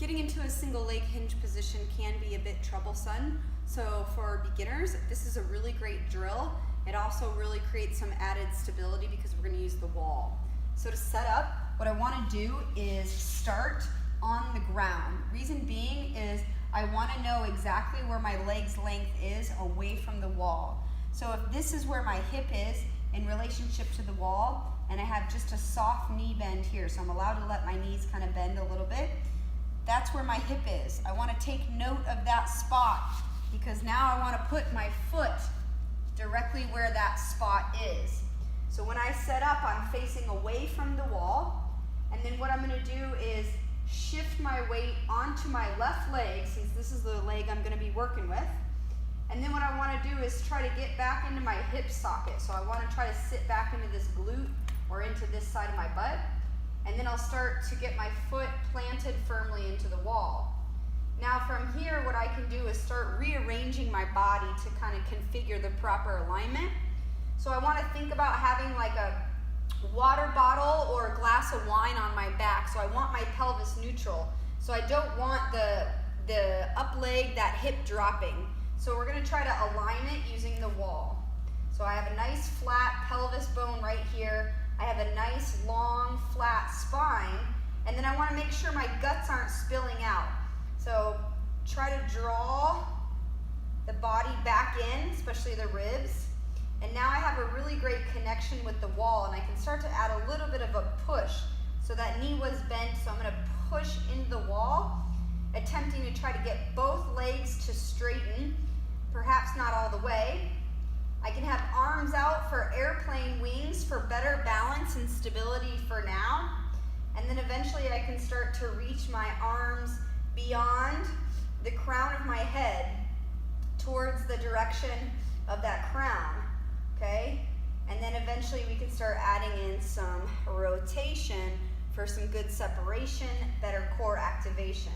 Getting into a single leg hinge position can be a bit troublesome. So for beginners, this is a really great drill. It also really creates some added stability because we're going to use the wall. So to set up, what I want to do is start on the ground. Reason being is I want to know exactly where my leg's length is away from the wall. So if this is where my hip is in relationship to the wall, and I have just a soft knee bend here, so I'm allowed to let my knees kind of bend a little bit, that's where my hip is. I want to take note of that spot because now I want to put my foot directly where that spot is. So when I set up, I'm facing away from the wall, and then what I'm going to do is shift my weight onto my left leg, since this is the leg I'm going to be working with. And then what I want to do is try to get back into my hip socket. So I want to try to sit back into this glute or into this side of my butt. And then I'll start to get my foot planted firmly into the wall. Now from here, what I can do is start rearranging my body to kind of configure the proper alignment. So I want to think about having like a water bottle or a glass of wine on my back. So I want my pelvis neutral. So I don't want the up leg, that hip dropping. So we're going to try to align it using the wall. So I have a nice flat pelvis bone right here. I have a nice long flat spine, and then I want to make sure my guts aren't spilling out. So try to draw the body back in, especially the ribs. And now I have a really great connection with the wall, and I can start to add a little bit of a push. So that knee was bent, so I'm going to push into the wall, attempting to try to get both legs to straighten, perhaps not all the way. I can have arms out for airplane wings for better balance and stability for now. And then eventually I can start to reach my arms beyond the crown of my head towards the direction of that crown, okay? And then eventually we can start adding in some rotation for some good separation, better core activation,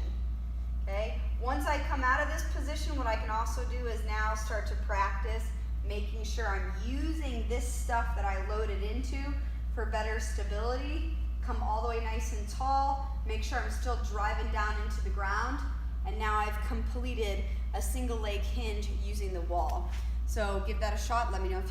okay? Once I come out of this position, what I can also do is now start to practice making sure I'm using this stuff that I loaded into for better stability. Come all the way nice and tall, make sure I'm still driving down into the ground, and now I've completed a single leg hinge using the wall. So give that a shot, let me know if you